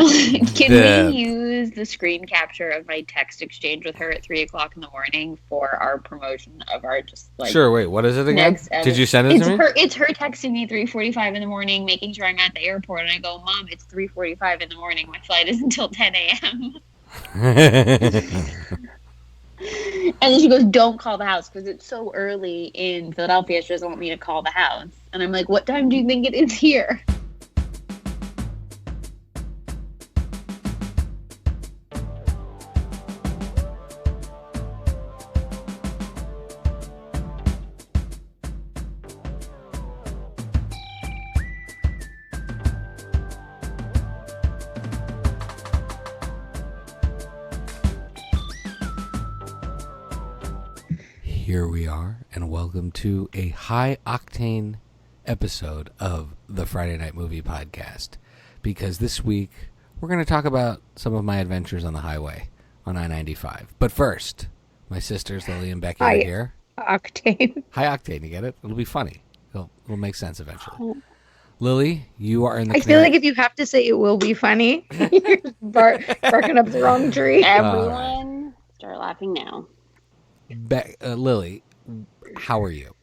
Can we use the screen capture of my text exchange with her at 3:00 in the morning for our promotion of our Sure. Wait, what is it again? Did you send it to me? It's her texting me 3:45 in the morning, making sure I'm at the airport, and I go, Mom, it's 3:45 in the morning. My flight is until 10 a.m. And then she goes, don't call the house because it's so early in Philadelphia. She doesn't want me to call the house. And I'm like, what time do you think it is here? Here we are, and welcome to a high-octane episode of the Friday Night Movie Podcast. Because this week, we're going to talk about some of my adventures on the highway on I-95. But first, my sisters, Lily and Becky, are here. Octane. High-octane, you get it? It'll be funny. It'll make sense eventually. Lily, you are in the... I feel like if you have to say it will be funny, you're barking up the wrong tree. Everyone, start laughing now. Lily, how are you?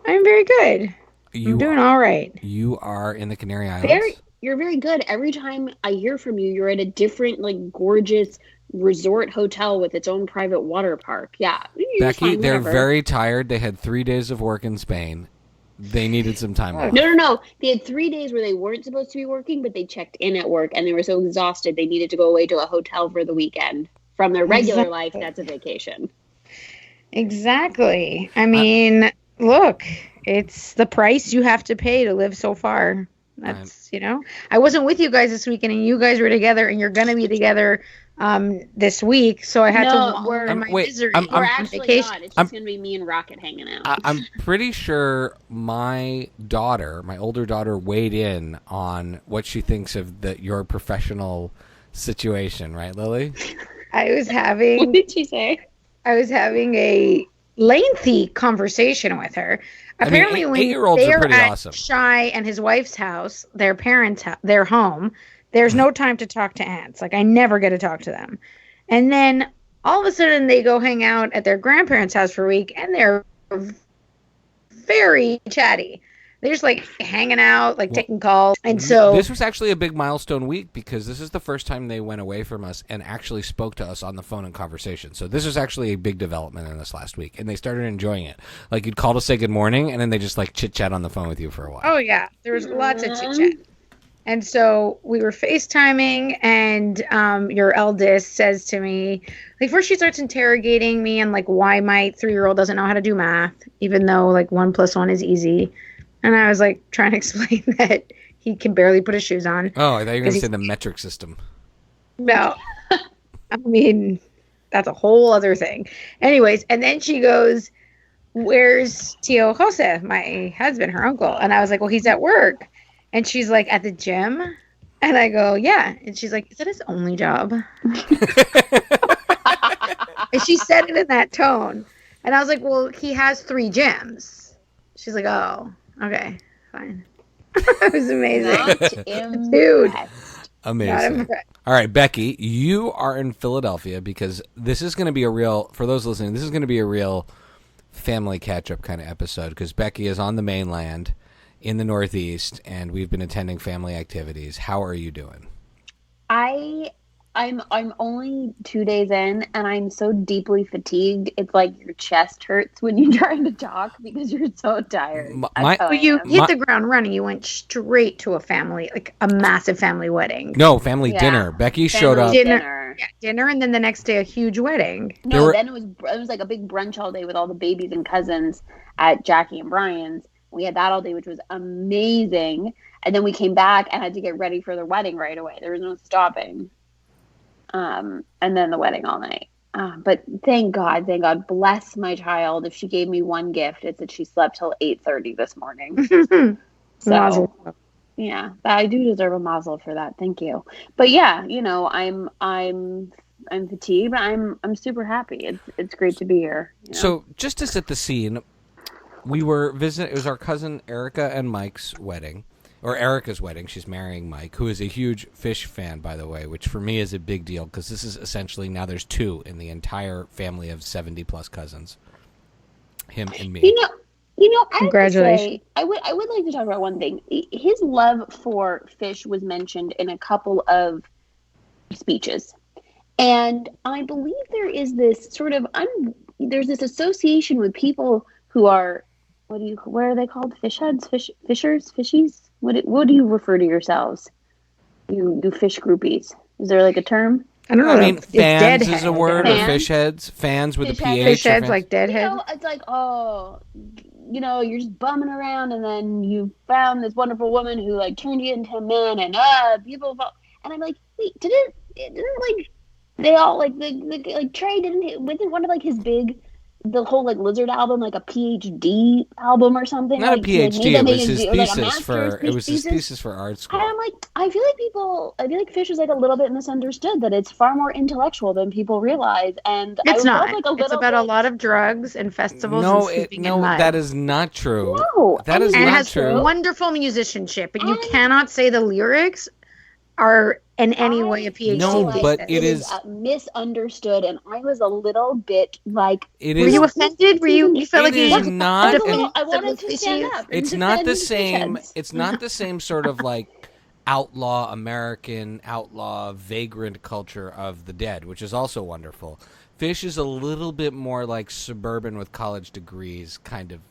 I'm very good. I'm doing all right. You are in the Canary Islands? You're very good. Every time I hear from you, you're at a different, gorgeous resort hotel with its own private water park. Yeah. Becky, they're very tired. They had 3 days of work in Spain. They needed some time off. No. They had 3 days where they weren't supposed to be working, but they checked in at work, and they were so exhausted they needed to go away to a hotel for the weekend. From their regular life, that's a vacation. Exactly. I mean, look, it's the price you have to pay to live so far. That's, I wasn't with you guys this weekend, and you guys were together, and you're going to be together this week, so I had to we're actually vacation. Not. It's just going to be me and Rocket hanging out. I'm pretty sure my older daughter, weighed in on what she thinks of your professional situation, right, Lily? What did she say? I was having a lengthy conversation with her. Apparently, when they're at awesome. Shy and his wife's house, their parents' their home, there's no time to talk to aunts. I never get to talk to them. And then all of a sudden, they go hang out at their grandparents' house for a week, and they're very chatty. They're just hanging out, taking calls. And so this was actually a big milestone week because this is the first time they went away from us and actually spoke to us on the phone in conversation. So this was actually a big development in this last week, and they started enjoying it. You'd call to say good morning, and then they just chit chat on the phone with you for a while. Oh yeah, there was lots of chit chat. And so we were FaceTiming, and your eldest says to me, first she starts interrogating me on why my 3-year-old doesn't know how to do math, even though 1 + 1 is easy. And I was trying to explain that he can barely put his shoes on. Oh, I thought you were going to say the metric system. No. I mean, that's a whole other thing. Anyways, and then she goes, where's Tio Jose, my husband, her uncle? And I was like, well, he's at work. And she's like, at the gym? And I go, yeah. And she's like, is that his only job? And she said it in that tone. And I was like, well, he has 3 gyms. She's like, oh. Okay, fine. It was amazing. Dude. Amazing. All right, Becky, you are in Philadelphia because this is going to be for those listening, this is going to be a real family catch-up kind of episode because Becky is on the mainland in the Northeast, and we've been attending family activities. How are you doing? I'm only 2 days in, and I'm so deeply fatigued. It's your chest hurts when you're trying to talk because you're so tired. You hit the ground running. You went straight to a family, a massive family wedding. No, family dinner. Becky showed up. Dinner, and then the next day a huge wedding. Then it was a big brunch all day with all the babies and cousins at Jackie and Brian's. We had that all day, which was amazing. And then we came back and had to get ready for the wedding right away. There was no stopping. And then the wedding all night. But thank God, bless my child. If she gave me one gift, it's that she slept till 8:30 this morning. So, yeah, I do deserve a mazel for that. Thank you. But yeah, I'm fatigued, but I'm super happy. It's great to be here. So just to set the scene, we were visiting. It was our cousin Erica and Mike's wedding, or Erica's wedding. She's marrying Mike, who is a huge Fish fan, by the way, which for me is a big deal because this is essentially now there's 2 in the entire family of 70 plus cousins. Him and me. Congratulations. I would like to talk about one thing. His love for Fish was mentioned in a couple of speeches. And I believe there is this sort of there's this association with people who are what are they called? Fish heads? Fishers? Fishies? What do you refer to yourselves? You fish groupies. Is there like a term? I don't know. I mean, fans is a word, or fish heads. Fans with a PH. Fish heads, like deadhead. It's like, you're just bumming around, and then you found this wonderful woman who like turned you into a man, and people fall. And I'm like, wait, didn't like they all like the Trey wasn't one of like his big. The whole like Lizard album, like a PhD album or something. Not like, a PhD. It was his thesis for. It was his thesis for art school. And I'm like, I feel like Fish is like a little bit misunderstood. That it's far more intellectual than people realize. And it's not. It's about a lot of drugs and festivals. That is not true. No, that is not has true. Wonderful musicianship, but you cannot say the lyrics are in any way a PhD. No, but it is misunderstood, and I was a little bit like. Were you offended? You felt like you not? I wanted to stand up. It's not the same. It's not the same sort of like American outlaw vagrant culture of the Dead, which is also wonderful. Fish is a little bit more like suburban with college degrees kind of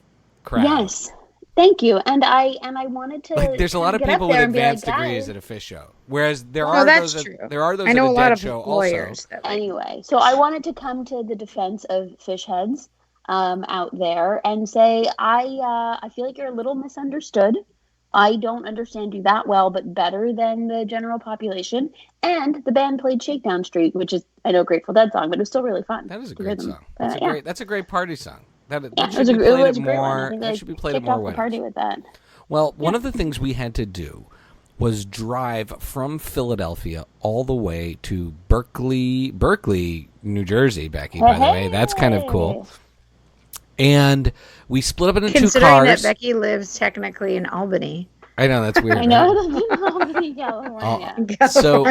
crowd. Yes. Thank you, and I wanted to. Like, there's a lot of people with advanced degrees at a Fish show, whereas there are those at a Dead show also. Anyway, so I wanted to come to the defense of Fish heads out there and say I feel like you're a little misunderstood. I don't understand you that well, but better than the general population. And the band played Shakedown Street, which is I know a Grateful Dead song, but it was still really fun. That is a great song. That's a great party song. That should be played at more weddings. Party with that. Well, one of the things we had to do was drive from Philadelphia all the way to Berkeley, New Jersey, Becky, by the way. That's kind of cool. And we split up into 2 cars. Considering that Becky lives technically in Albany. I know, that's weird. I know, in Albany, California. And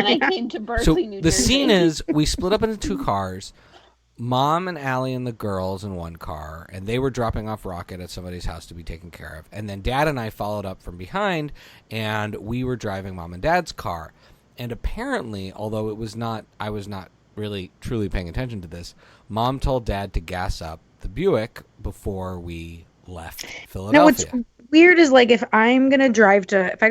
I came to Berkeley, New Jersey. The scene is we split up into 2 cars. Mom and Allie and the girls in one car, and they were dropping off Rocket at somebody's house to be taken care of. And then Dad and I followed up from behind, and we were driving Mom and Dad's car. And apparently, although I was not really truly paying attention to this, Mom told Dad to gas up the Buick before we left Philadelphia. No, what's weird is like if I go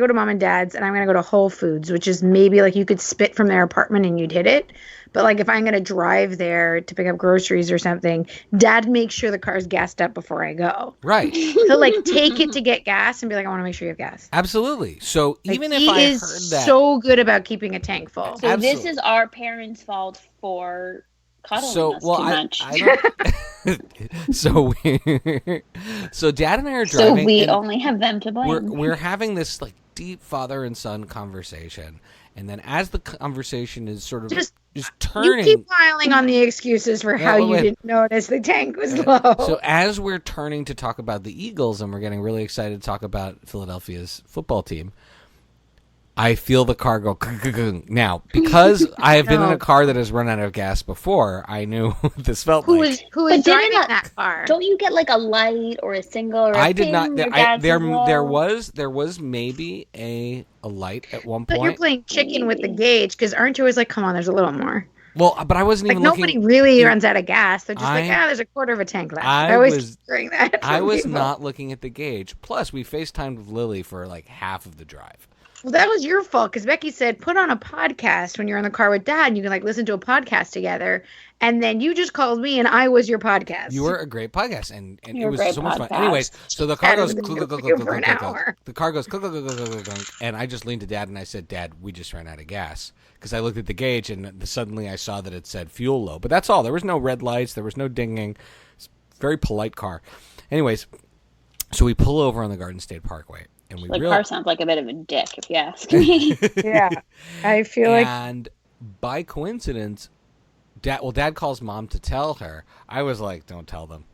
to Mom and Dad's and I'm going to go to Whole Foods, which is maybe like you could spit from their apartment and you'd hit it. But like if I'm going to drive there to pick up groceries or something, Dad makes sure the car's gassed up before I go. Right. He'll like take it to get gas and be like, I want to make sure you have gas. Absolutely. So like, even if I heard that. He is so good about keeping a tank full. So this is our parents' fault for cuddling us too much. So Dad and I are driving. So we only have them to blame. We're having this like deep father and son conversation. And then as the conversation is sort of just turning... You keep piling on the excuses for how you didn't notice the tank was low. So as we're turning to talk about the Eagles and we're getting really excited to talk about Philadelphia's football team, I feel the car go... Now, because I have been in a car that has run out of gas before, I knew what this felt like. Who is driving that car? Don't you get like a light or a single or a I did ping? not. There was maybe a light at one point. But you're playing chicken with the gauge because aren't you always like, come on, there's a little more. Well, but I wasn't even looking. Nobody really runs out of gas. They're just there's a quarter of a tank left. I always hearing that. I was not looking at the gauge. Plus, we FaceTimed with Lily for like half of the drive. Well, that was your fault because Becky said put on a podcast when you're in the car with Dad and you can like listen to a podcast together. And then you just called me and I was your podcast. You were a great podcast and it was so much fun. Anyways, so the car goes the car goes and I just leaned to Dad and I said, Dad, we just ran out of gas. Because I looked at the gauge and suddenly I saw that it said fuel low. But that's all. There was no red lights. There was no dinging. It's a very polite car. Anyways, so we pull over on the Garden State Parkway. And we car sounds like a bit of a dick, if you ask me. Yeah, I feel like. And by coincidence, Dad calls Mom to tell her. I was like, don't tell them.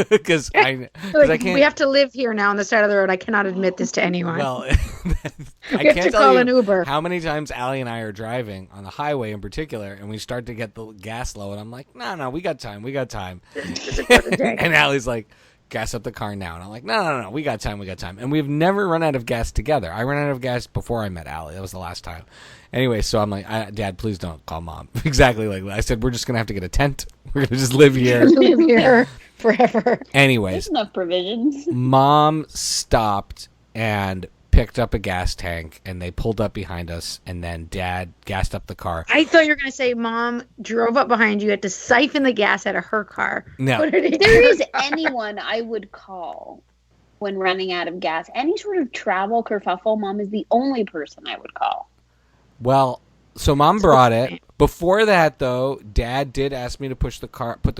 because I can't. We have to live here now on the side of the road. I cannot admit this to anyone. Well, we have to call an Uber. How many times Allie and I are driving on the highway in particular, and we start to get the gas low, and I'm like, no, we got time. And Allie's like, gas up the car now. And I'm like, no, we got time. And we've never run out of gas together. I ran out of gas before I met Allie. That was the last time. Anyway, so I'm like, Dad, please don't call Mom. Exactly like that. I said, we're just going to have to get a tent. We're going to just live here. Live here forever. Anyways. There's enough provisions. Mom stopped and picked up a gas tank, and they pulled up behind us, and then Dad gassed up the car. I thought you were going to say Mom drove up behind you, had to siphon the gas out of her car. No. If there is anyone I would call when running out of gas, any sort of travel kerfuffle, Mom is the only person I would call. Well, so Mom brought it. Before that, though, Dad did ask me to put the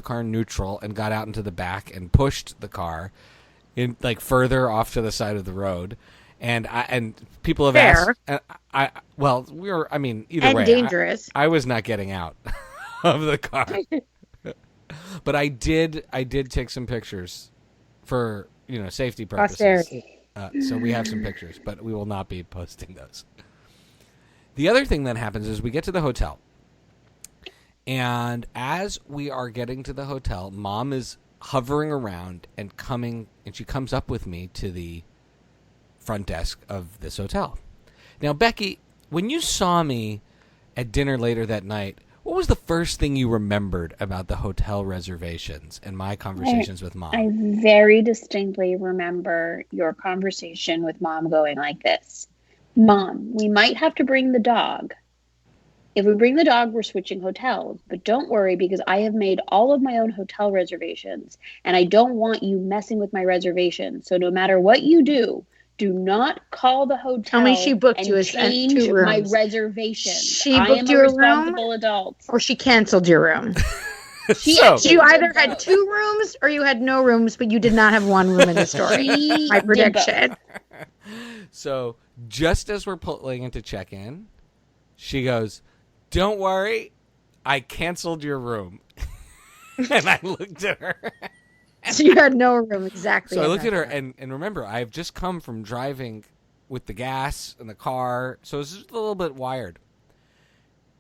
car in neutral, and got out into the back and pushed the car in further off to the side of the road. And people have asked. Either way, dangerous. I was not getting out of the car, but I did take some pictures for safety purposes. So we have some pictures, but we will not be posting those. The other thing that happens is we get to the hotel, and as we are getting to the hotel, Mom is hovering around and she comes up with me to the front desk of this hotel. Now, Becky, when you saw me at dinner later that night, what was the first thing you remembered about the hotel reservations and my conversations with Mom? I very distinctly remember your conversation with Mom going like this. Mom, we might have to bring the dog. If we bring the dog, we're switching hotels. But don't worry, because I have made all of my own hotel reservations, and I don't want you messing with my reservations. So no matter what you do not call the hotel. Tell me she booked you change 2 rooms. My reservation. She booked you a responsible room, adult. or she canceled your room. You either had 2 rooms or you had no rooms, but you did not have 1 room in the story. My prediction. So just as we're pulling into check-in, she goes, "Don't worry, I canceled your room." And I looked at her. So you had no room, exactly. So I looked at her, and remember, I have just come from driving with the gas in the car, so it's just a little bit wired.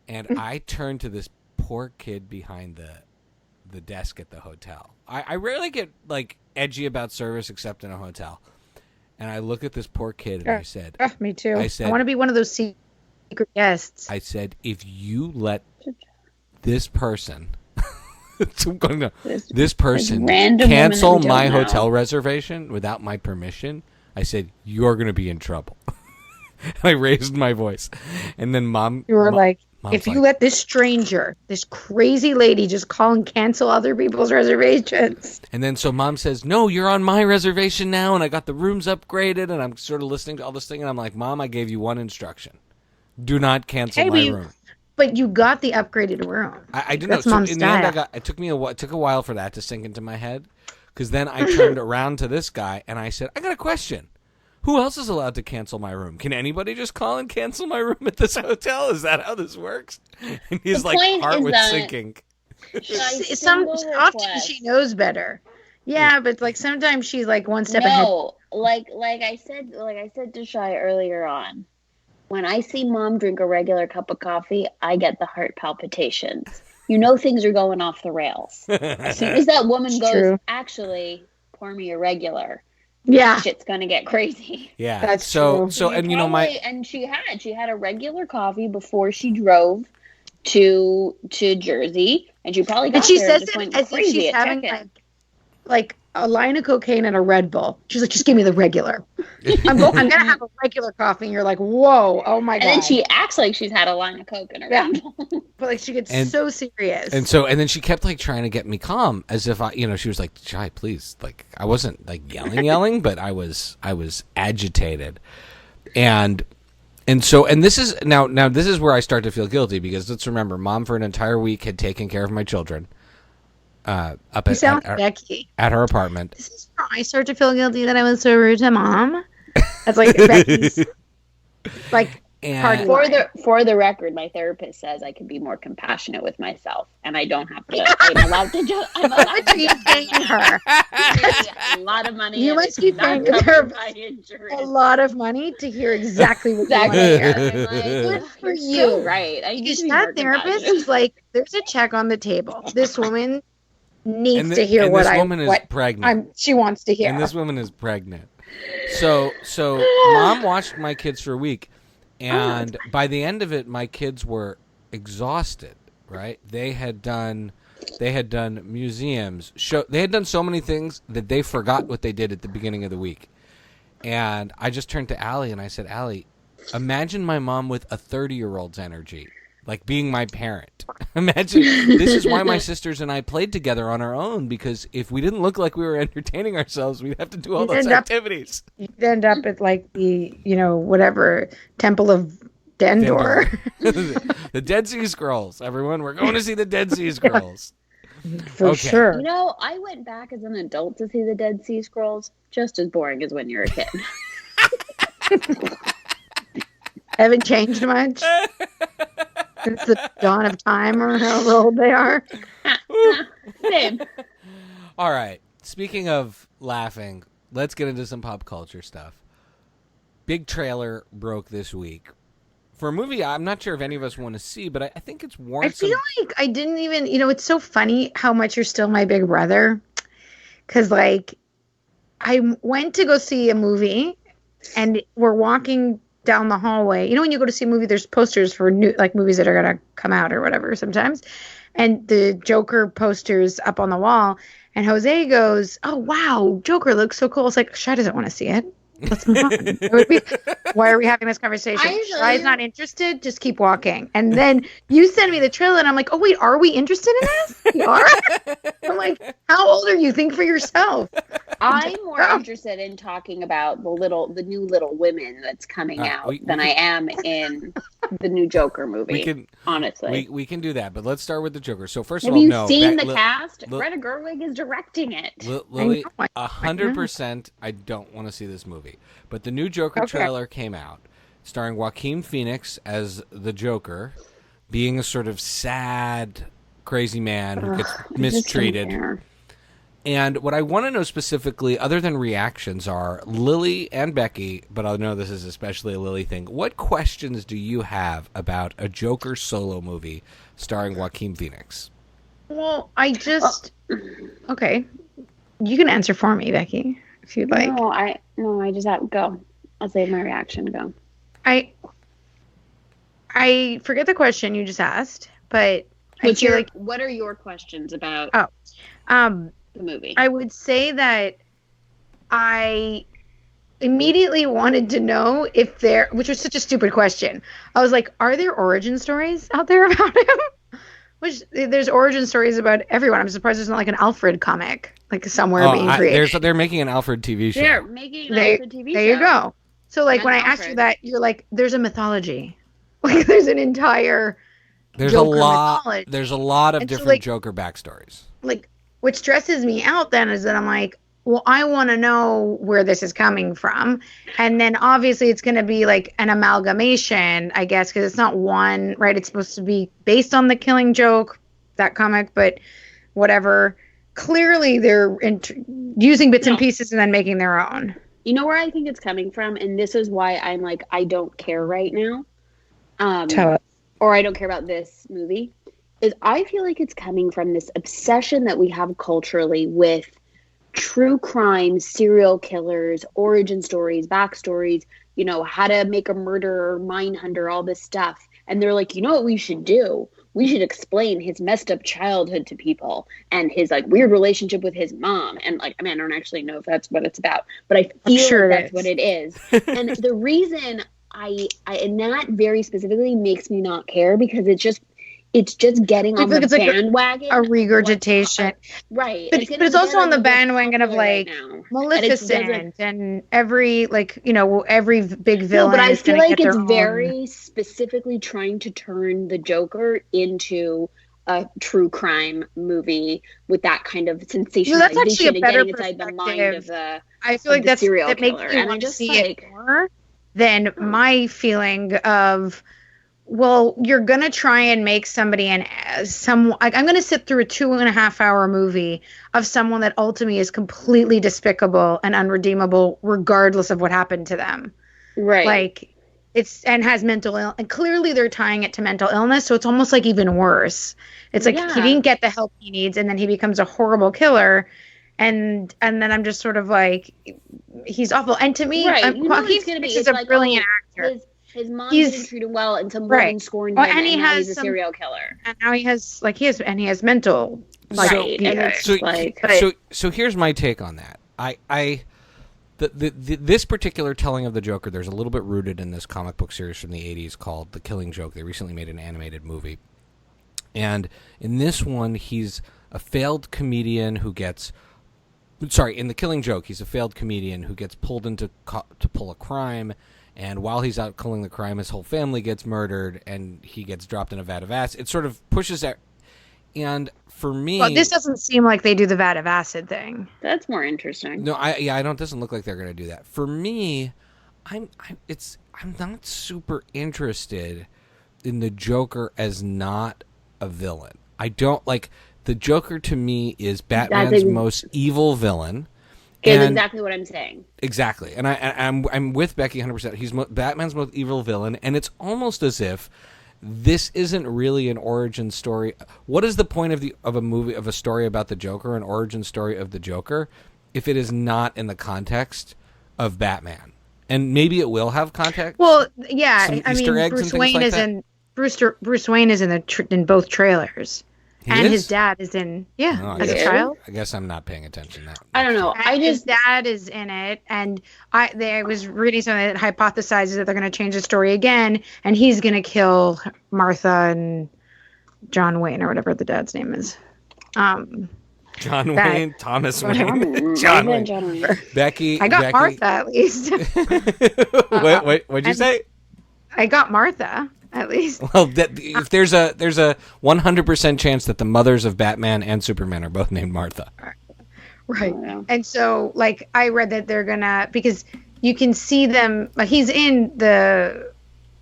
And I turned to this poor kid behind the desk at the hotel. I rarely get edgy about service except in a hotel. And I look at this poor kid, and I said, "Me too. I said, I want to be one of those secret guests." I said, if you let this person, this person cancel my hotel reservation without my permission, I said, you're going to be in trouble. I raised my voice. And then Mom... You were like, if you let this stranger, this crazy lady, just call and cancel other people's reservations. And then so Mom says, no, you're on my reservation now, and I got the rooms upgraded, and I'm sort of listening to all this thing, and I'm like, Mom, I gave you one instruction. Do not cancel my room. But you got the upgraded room. I didn't know. So in the end, it took a while for that to sink into my head, because then I turned around to this guy, and I said, I got a question. Who else is allowed to cancel my room? Can anybody just call and cancel my room at this hotel? Is that how this works? And he's heart was sinking. Often she knows better. Yeah, but sometimes she's one step ahead. No, like I said to Shai earlier on, when I see Mom drink a regular cup of coffee, I get the heart palpitations. Things are going off the rails. As soon as that woman goes, actually, pour me a regular. Yeah, shit's gonna get crazy. Yeah, that's true. So and she had a regular coffee before she drove to Jersey, and she probably got and she there says and just it as if she's having like a line of cocaine and a Red Bull. She's like, just give me the regular. I'm gonna have a regular coffee. And you're like, whoa, oh my god. And then she acts like she's had a line of coke in her Red Bull. But she gets so serious. And then she kept trying to get me calm, as if she was like, Shai, please. I wasn't yelling, but I was agitated. And this is now this is where I start to feel guilty, because let's remember, Mom for an entire week had taken care of my children. Up at her apartment. This is where I start to feel guilty that I was so rude to Mom. That's Becky's And for the record, my therapist says I can be more compassionate with myself, and I don't have to. I'm allowed to. I'm allowed to be paying her a lot of money. You must be paying her a lot of money to hear exactly what you want to hear. Good for you, so right? That therapist is like, there's a check on the table. This woman needs to hear what this woman is pregnant. She wants to hear. And this woman is pregnant. So Mom watched my kids for a week. And by the end of it, my kids were exhausted, right? They had done museums, they had done so many things that they forgot what they did at the beginning of the week. And I just turned to Allie and I said, Allie, imagine my mom with a 30-year-old's energy, like being my parent. Imagine, this is why my sisters and I played together on our own, because if we didn't look like we were entertaining ourselves, we'd have to do all those activities. You'd end up at like the, whatever, Temple of Dendor. The Dead Sea Scrolls, everyone. We're going to see the Dead Sea Scrolls. For sure. I went back as an adult to see the Dead Sea Scrolls. Just as boring as when you were a kid. Haven't changed much since the dawn of time, or however old they are. Same. All right. Speaking of laughing, let's get into some pop culture stuff. Big trailer broke this week for a movie I'm not sure if any of us want to see, but I think it's warranted. I feel like I didn't even, it's so funny how much you're still my big brother. Because, like, I went to go see a movie, and we're walking down the hallway. When you go to see a movie, there's posters for new, like, movies that are going to come out or whatever sometimes. And the Joker poster's up on the wall. And Jose goes, "Oh, wow, Joker looks so cool." It's like, Shai doesn't want to see it. Let's move on. Why are we having this conversation? Shai's not interested. Just keep walking. And then you send me the trailer, and I'm like, "Oh wait, are we interested in this? We are." I'm like, "How old are you? Think for yourself." I'm more interested in talking about the new Little Women that's coming out than I am in the new Joker movie. Honestly, we can do that, but let's start with the Joker. So first of all, have you seen the cast? Greta Gerwig is directing it. Lily, 100%. I don't want to see this movie, but the new Joker trailer came out, starring Joaquin Phoenix as the Joker, being a sort of sad, crazy man who gets mistreated. And what I want to know specifically, other than reactions, are Lily and Becky, but I know this is especially a Lily thing. What questions do you have about a Joker solo movie starring Joaquin Phoenix? Well, I just... Okay. You can answer for me, Becky, if you'd like. No, I just have to go. I'll save my reaction. Go. I forget the question you just asked, but what are your questions about the movie? I would say that I immediately wanted to know if which was such a stupid question. I was like, are there origin stories out there about him? Which there's origin stories about everyone. I'm surprised there's not like an Alfred comic like somewhere being created. They're making an Alfred TV show. They're making an Alfred TV show. There you go. So like when I asked you that, you're like, there's a mythology. Like there's an entire Joker mythology. There's a lot of different Joker backstories. Like, what stresses me out then is that I'm like, well, I want to know where this is coming from. And then obviously it's going to be like an amalgamation, I guess, because it's not one, right? It's supposed to be based on the Killing Joke, that comic, but whatever. Clearly they're using bits and pieces and then making their own. You know where I think it's coming from? And this is why I'm like, I don't care right now. Tell us. Or I don't care about this movie. Is I feel like it's coming from this obsession that we have culturally with true crime, serial killers, origin stories, backstories, how to make a murderer, mind hunter, all this stuff. And they're like, you know what we should do? We should explain his messed up childhood to people and his like weird relationship with his mom. And like, I don't actually know if that's what it's about, but I feel that's what it is. And the reason I and that very specifically makes me not care because it's just getting on the bandwagon. Like a regurgitation. Right. But it's also on the bandwagon of like Maleficent and every every big villain. No, but I feel like it's very specifically trying to turn the Joker into a true crime movie with that kind of sensationalization that's actually a better and getting inside the mind of the I feel like that's serial that killer. makes me want to see it more. than my feeling of, well, you're gonna try and make somebody I'm gonna sit through a 2.5 hour movie of someone that ultimately is completely despicable and unredeemable, regardless of what happened to them. Right. Like, and has mental illness, and clearly they're tying it to mental illness, so it's almost like even worse. It's like he didn't get the help he needs, and then he becomes a horrible killer, and then I'm just sort of like, he's awful. And to me, Joaquin Phoenix is a brilliant actor. His mom didn't treat him well until Morgan scorned him, and now he's a serial killer. And now he has mental. So here's my take on that. This particular telling of the Joker, there's a little bit rooted in this comic book series from the 80s called The Killing Joke. They recently made an animated movie. And in this one, he's a failed comedian who gets... Sorry, in The Killing Joke, he's a failed comedian who gets pulled to pull a crime, and while he's out killing the crime, his whole family gets murdered, and he gets dropped in a vat of acid. It sort of pushes that... And for me, well, this doesn't seem like they do the vat of acid thing. That's more interesting. No, it doesn't look like they're going to do that. For me, I'm not super interested in the Joker as not a villain. I don't like the Joker. To me, is Batman's most evil villain. Is exactly what I'm saying. Exactly, and I'm with Becky 100%. He's Batman's most evil villain, and it's almost as if this isn't really an origin story. What is the point of a story about the Joker, an origin story of the Joker, if it is not in the context of Batman? And maybe it will have context. Well, yeah, I mean, Bruce Wayne is in Bruce Wayne is in both trailers. His dad is in, as a child. I guess I'm not paying attention. I don't know. His dad is in it, and I was reading something that hypothesizes that they're going to change the story again, and he's going to kill Martha and John Wayne, or whatever the dad's name is. John Wayne, Thomas Wayne, John Wayne. Becky. I got Martha at least. What'd you say? I got Martha. At least. Well, if there's a 100% chance that the mothers of Batman and Superman are both named Martha. Right. And so, like, I read that they're gonna, because you can see them. Like, he's in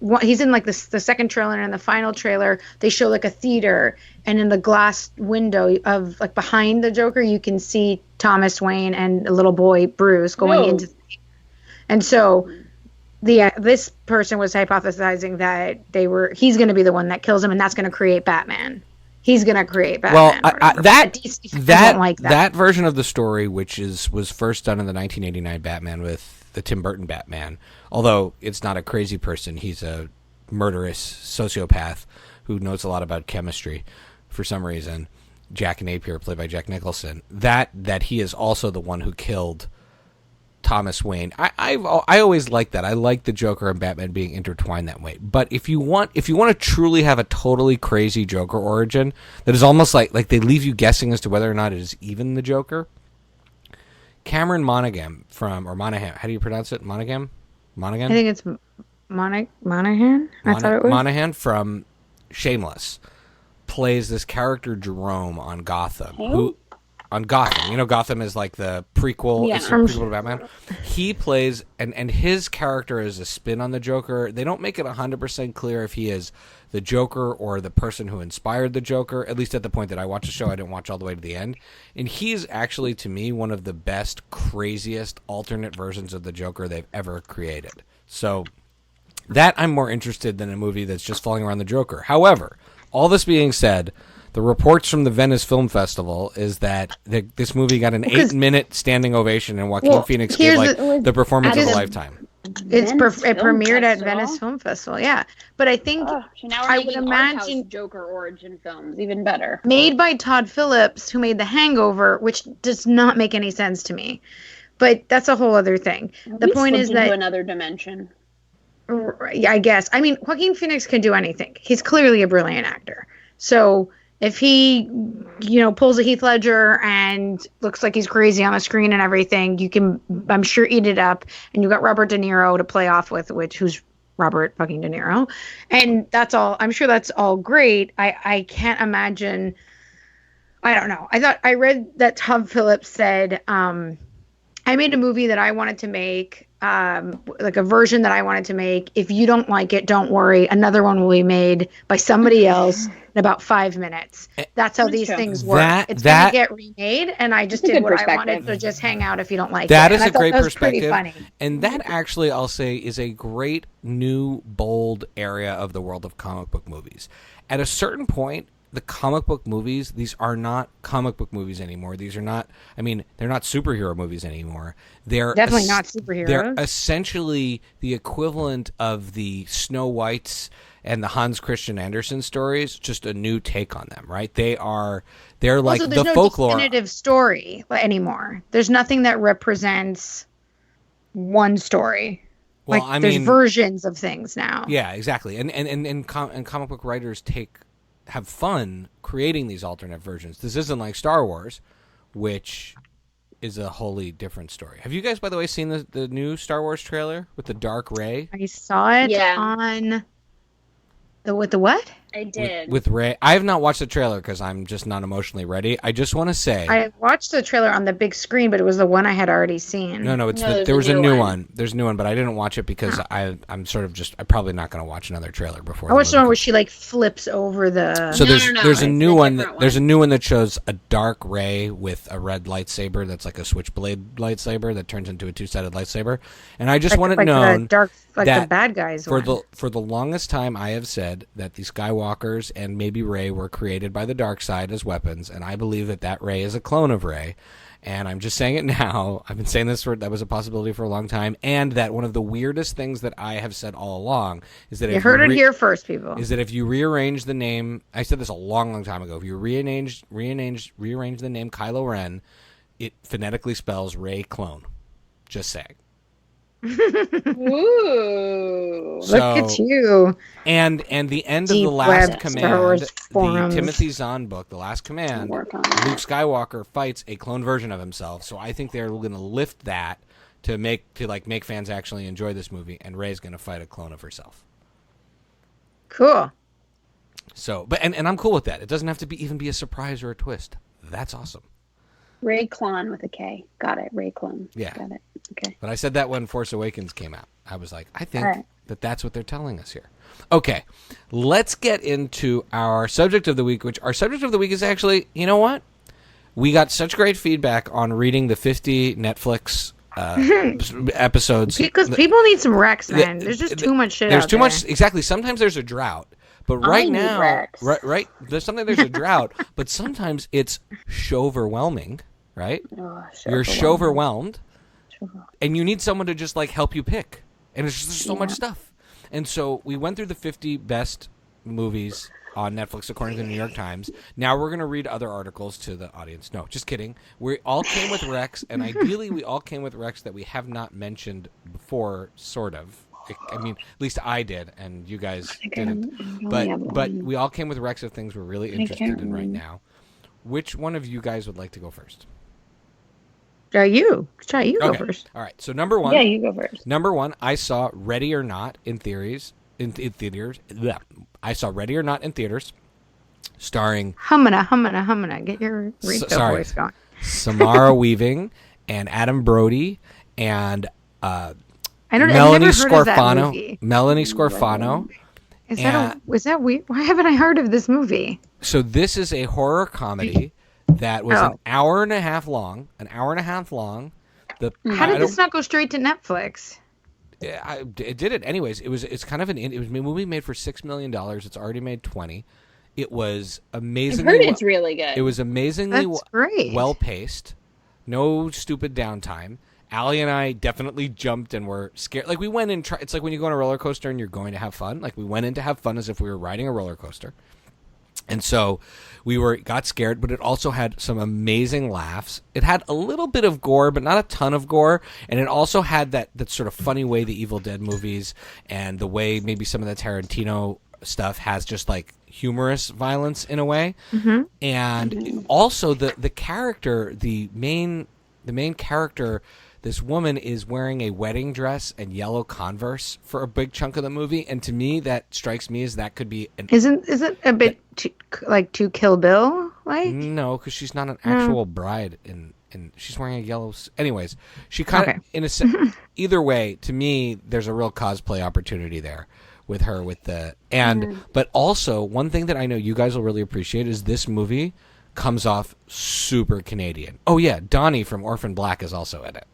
like the second trailer, and the final trailer they show like a theater, and in the glass window of like behind the Joker, you can see Thomas Wayne and a little boy Bruce going into. And so. This person was hypothesizing that he's going to be the one that kills him, and that's going to create Batman. He's going to create Batman. Well, that version of the story, which was first done in the 1989 Batman with the Tim Burton Batman, although it's not a crazy person, he's a murderous sociopath who knows a lot about chemistry for some reason. Jack Napier, played by Jack Nicholson, that he is also the one who killed Thomas Wayne. I always like that. I like the Joker and Batman being intertwined that way. But if you want to truly have a totally crazy Joker origin that is almost like they leave you guessing as to whether or not it is even the Joker, Cameron Monaghan Monaghan. How do you pronounce it? Monaghan? I think it's Monaghan. I thought it was Monaghan from Shameless plays this character Jerome on Gotham. You know, Gotham is like the prequel. It's a prequel to Batman. He plays, and his character is a spin on the Joker. They don't make it 100% clear if he is the Joker or the person who inspired the Joker, at least at the point that I watched the show. I didn't watch all the way to the end. And he's actually, to me, one of the best, craziest alternate versions of the Joker they've ever created. So that I'm more interested than a movie that's just falling around the Joker. However, all this being said, the reports from the Venice Film Festival is that this movie got an 8-minute standing ovation, and Joaquin Phoenix gave the performance of a lifetime. It premiered at Venice Film Festival, yeah. But I think I would imagine Joker origin films even better, made by Todd Phillips, who made The Hangover, which does not make any sense to me. But that's a whole other thing. The point is that another dimension. I guess. I mean, Joaquin Phoenix can do anything. He's clearly a brilliant actor. So if he, pulls a Heath Ledger and looks like he's crazy on the screen and everything, you can, I'm sure, eat it up. And you got Robert De Niro to play off with, who's Robert fucking De Niro. And that's all. I'm sure that's all great. I can't imagine. I don't know. I read that Todd Phillips said, and I made a movie that I wanted to make, like a version that I wanted to make. If you don't like it, don't worry. Another one will be made by somebody else in about 5 minutes. That's how these things work. It's going to get remade, and I just did what I wanted. So just hang out if you don't like it. That is a great perspective. Pretty funny. And that actually, I'll say, is a great new, bold area of the world of comic book movies. At a certain point, the comic book movies, these are not comic book movies anymore. These are not, I mean, they're not superhero movies anymore. They're definitely not superheroes. They're essentially the equivalent of the Snow Whites and the Hans Christian Andersen stories, just a new take on them, right? They're like also, the folklore. There's no definitive story anymore. There's nothing that represents one story. Well, like, there's versions of things now. Yeah, exactly. And comic book writers have fun creating these alternate versions. This isn't like Star Wars, which is a wholly different story. Have you guys, by the way, seen the new Star Wars trailer with the Dark Rey? I saw it on with the what? I did. With Rey. I have not watched the trailer because I'm just not emotionally ready. I just want to say I watched the trailer on the big screen, but it was the one I had already seen. No, there was a new one. There's a new one, but I didn't watch it because I'm sort of I'm probably not going to watch another trailer before. I watched the one where she like flips over the. So there's a new one. There's a new one that shows a dark Rey with a red lightsaber that's like a switchblade lightsaber that turns into a two-sided lightsaber, and I just want it known dark, like that the bad guys. For the longest time, I have said that the Skywalkers and maybe Rey were created by the dark side as weapons, and I believe that Rey is a clone of Rey. And I'm just saying it now. I've been saying that was a possibility for a long time, and that one of the weirdest things that I have said all along is that you heard it here first, people. Is that if you rearrange the name, I said this a long time ago. If you rearrange the name Kylo Ren, it phonetically spells Rey clone. Just saying. Ooh, look at you! And the end Deep of the Last web Command, the Timothy Zahn book, The Last Command, Luke Skywalker fights a clone version of himself. So I think they're going to lift that to make fans actually enjoy this movie, and Rey's going to fight a clone of herself. Cool. So, but and I'm cool with that. It doesn't have to even be a surprise or a twist. That's awesome. Ray Clone with a K. Got it. Ray Clone. Yeah. Got it. Okay. But I said that when Force Awakens came out. I was like, I think that's what they're telling us here. Okay. Let's get into our subject of the week, which our subject of the week is actually, you know what? We got such great feedback on reading the 50 Netflix episodes. Because people need some Rex, man. There's just too much shit There's out too there. much. Exactly. Sometimes there's a drought. But right now, right, there's a drought, but sometimes it's show-overwhelming, right? You're show-overwhelmed, and you need someone to just like help you pick, and it's just so much stuff. And so we went through the 50 best movies on Netflix according to the New York Times. Now we're going to read other articles to the audience. No, just kidding. We all came with Rex, and ideally we all came with Rex that we have not mentioned before, sort of. I mean, at least I did, and you guys didn't. But we all came with Rex of things we're really interested in right now. Which one of you guys would like to go first? Try you go first. All right. So number one. Yeah, you go first. Number one, I saw Ready or Not in theaters. Blech. I saw Ready or Not in theaters, starring Humana. Get your voice going. Samara Weaving and Adam Brody and Melanie Scorfano. Melanie Scorfano. Is that weird? Why haven't I heard of this movie? So this is a horror comedy that was an hour and a half long. How did this not go straight to Netflix? It did it anyways. It's kind of a movie made for $6 million. It's already made 20. It was amazingly. I heard it's really good. It was amazingly great. Well paced. No stupid downtime. Allie and I definitely jumped and were scared. Like we went in. It's like when you go on a roller coaster and you're going to have fun. Like we went in to have fun as if we were riding a roller coaster. And so we got scared, but it also had some amazing laughs. It had a little bit of gore, but not a ton of gore. And it also had that sort of funny way the Evil Dead movies and the way maybe some of the Tarantino stuff has just like humorous violence in a way. Mm-hmm. And also the character, the main character, this woman is wearing a wedding dress and yellow Converse for a big chunk of the movie, and to me, that strikes me as that could be. Isn't a bit too Kill Bill like? No, because she's not an actual bride in and she's wearing a yellow. Anyways, she kind of in a either way. To me, there's a real cosplay opportunity there with her but also one thing that I know you guys will really appreciate is this movie comes off super Canadian. Oh yeah, Donnie from Orphan Black is also in it.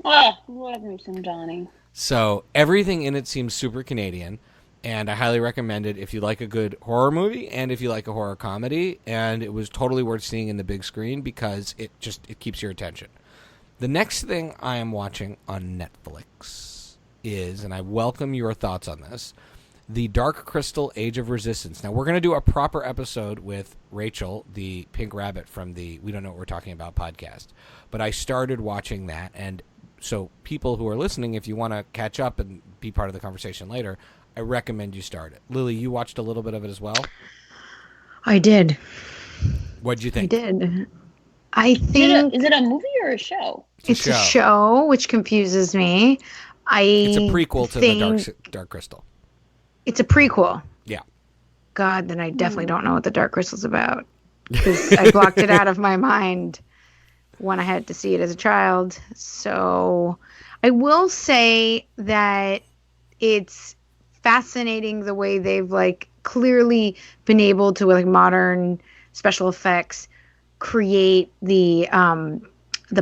Oh, love me some Donnie. So everything in it seems super Canadian, and I highly recommend it if you like a good horror movie and if you like a horror comedy. And it was totally worth seeing in the big screen because it keeps your attention. The next thing I am watching on Netflix is, and I welcome your thoughts on this, The Dark Crystal: Age of Resistance. Now, we're going to do a proper episode with Rachel, the pink rabbit from the We Don't Know What We're Talking About podcast. But I started watching that, and so people who are listening, if you want to catch up and be part of the conversation later, I recommend you start it. Lily, you watched a little bit of it as well? I did. What'd you think? I did. I think... Is it a movie or a show? It's a show, which confuses me. It's a prequel to the Dark Crystal. It's a prequel. Yeah. God, then I definitely don't know what the Dark Crystal's about. Because I blocked it out of my mind when I had to see it as a child. So I will say that it's fascinating the way they've like clearly been able to, with like modern special effects, create the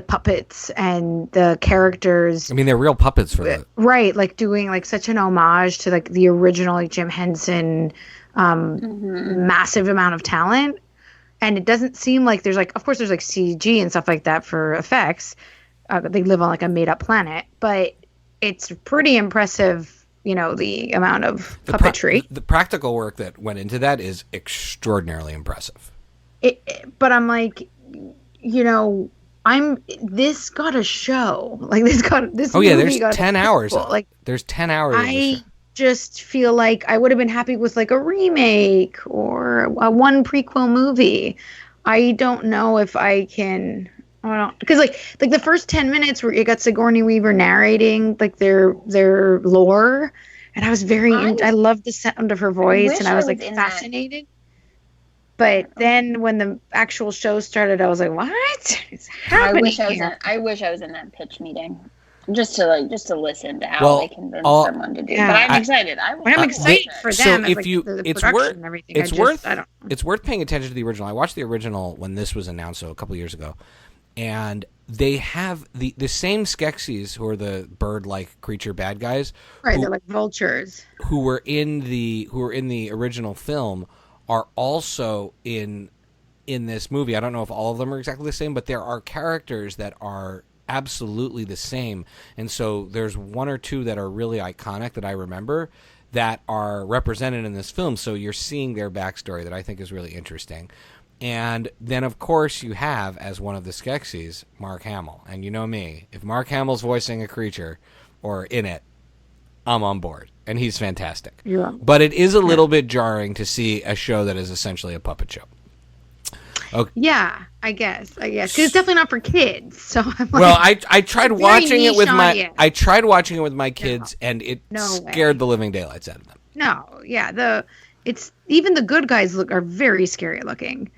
puppets and the characters. I mean, they're real puppets for the... Right, like doing like such an homage to like the original like Jim Henson massive amount of talent. And it doesn't seem like there's like, of course there's like CG and stuff like that for effects. They live on like a made up planet, but it's pretty impressive, you know, the amount of puppetry. The practical work that went into that is extraordinarily impressive. But I'm like, you know, this got a show. Like this. Oh yeah, there's 10 hours. Like there's 10 hours. I just feel like I would have been happy with like a remake or a one prequel movie. I don't know if I can. I don't, because like the first 10 minutes where you got Sigourney Weaver narrating like their lore, and I was I loved the sound of her voice, and I was like fascinated. But then when the actual show started, I was like, "What is happening here?" I wish I was in that pitch meeting, just to listen to how they convince someone to do. Yeah, but I'm excited. I'm excited for them. So if it's worth paying attention to the original. I watched the original when this was announced, so a couple years ago, and they have the same Skeksis who are the bird-like creature bad guys. Right, they're like vultures. Who were in the original film. Are also in this movie. I don't know if all of them are exactly the same, but there are characters that are absolutely the same. And so there's one or two that are really iconic that I remember that are represented in this film. So you're seeing their backstory that I think is really interesting. And then, of course, you have, as one of the Skeksis, Mark Hamill. And you know me, if Mark Hamill's voicing a creature or in it, I'm on board, and he's fantastic. Yeah. But it is a little bit jarring to see a show that is essentially a puppet show. Okay. Yeah, I guess. Because it's definitely not for kids. So I'm like, well, I tried watching it with my kids, and it scared the living daylights out of them. No, yeah, even the good guys are very scary looking.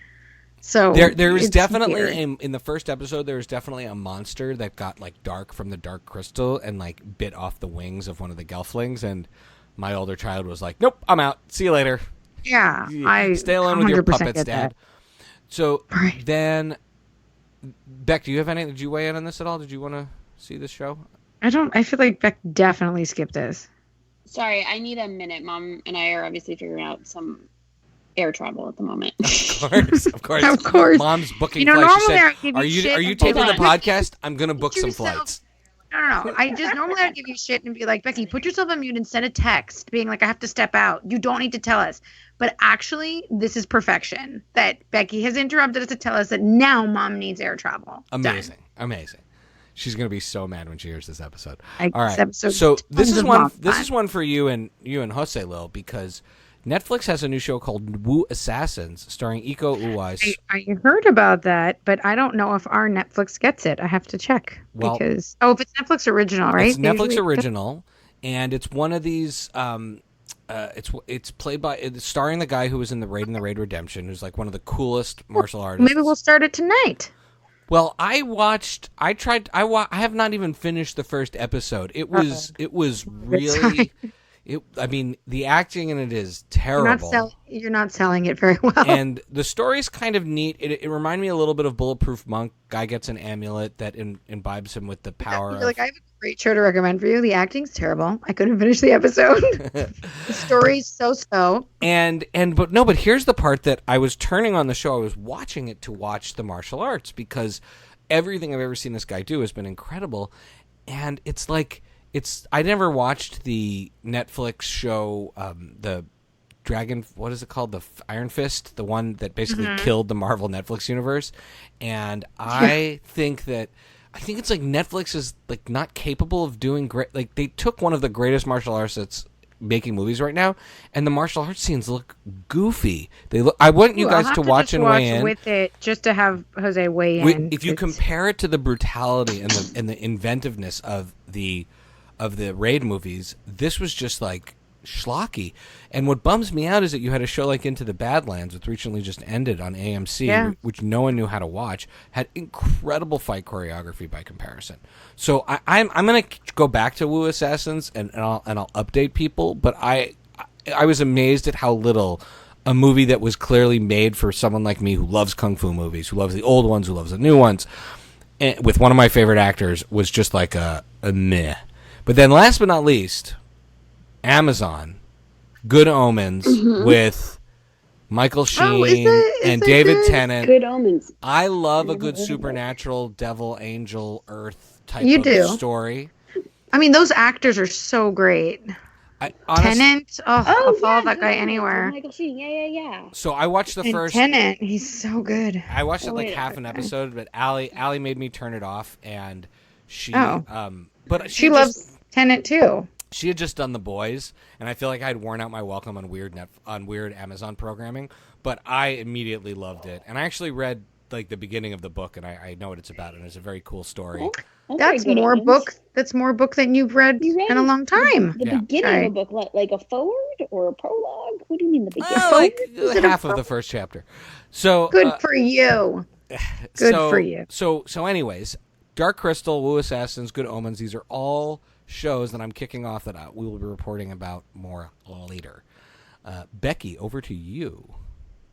So there is definitely in the first episode there was definitely a monster that got like dark from the Dark Crystal and like bit off the wings of one of the Gelflings, and my older child was like, "Nope, I'm out. See you later." Yeah, stay alone with your puppets, Dad. So then, Beck, do you have anything? Did you weigh in on this at all? Did you want to see this show? I feel like Beck definitely skipped this. Sorry, I need a minute. Mom and I are obviously figuring out some air travel at the moment. Of course. Mom's booking flights. She said, "Are you taping the podcast? I'm gonna book some flights." No. I just normally I'd give you shit and be like, "Becky, put yourself on mute and send a text being like, I have to step out. You don't need to tell us." But actually, this is perfection. That Becky has interrupted us to tell us that now Mom needs air travel. Amazing. She's gonna be so mad when she hears this episode. All right. Episode so this is one. This is one for you and Jose Lil, because Netflix has a new show called Wu Assassins, starring Iko Uwais. I heard about that, but I don't know if our Netflix gets it. I have to check if it's Netflix original, right? It's Netflix original, and it's one of these. It's played by starring the guy who was in the Raid Redemption, who's like one of the coolest martial artists. Maybe we'll start it tonight. Well, I have not even finished the first episode. It was really, I mean, the acting in it is terrible. You're not selling it very well. And the story's kind of neat. It reminded me a little bit of Bulletproof Monk. Guy gets an amulet that imbibes him with the power. Like, I have a great show to recommend for you. The acting's terrible. I couldn't finish the episode. The story's so. But here's the part that I was turning on the show. I was watching it to watch the martial arts because everything I've ever seen this guy do has been incredible. And it's like, I never watched the Netflix show, the Dragon, what is it called? The Iron Fist, the one that basically killed the Marvel Netflix universe. And I think it's like Netflix is like not capable of doing great. Like, they took one of the greatest martial arts that's making movies right now, and the martial arts scenes look goofy. I want you guys to watch and weigh in with it, just to have Jose weigh in. If you compare it to the brutality and the inventiveness of the raid movies, this was just like schlocky. And what bums me out is that you had a show like Into the Badlands, which recently just ended on AMC, which no one knew how to watch, had incredible fight choreography by comparison. So I'm going to go back to Wu Assassins and I'll update people, but I was amazed at how little a movie that was clearly made for someone like me who loves kung fu movies, who loves the old ones, who loves the new ones, and with one of my favorite actors, was just like a meh. But then last but not least, Amazon, Good Omens with Michael Sheen and David Tennant. Good Omens. I love a good supernatural, devil, angel, earth type story. I mean, those actors are so great. Tennant, I'll follow that guy anywhere. Michael Sheen, yeah. So I watched the first. Tennant, he's so good. I watched it like half an episode, but Allie made me turn it off, and she. But she loves Tennant too. She had just done The Boys, and I feel like I had worn out my welcome on weird Amazon programming. But I immediately loved it, and I actually read like the beginning of the book, and I know what it's about, and it's a very cool story. That's more book. That's more book than you've read in a long time. The beginning of a book, like a forward or a prologue. What do you mean the beginning? Like half of the first chapter. So good for you. Good for you. So anyways, Dark Crystal, Wu Assassins, Good Omens. These are all shows that I'm kicking off that we will be reporting about more later. Becky, over to you.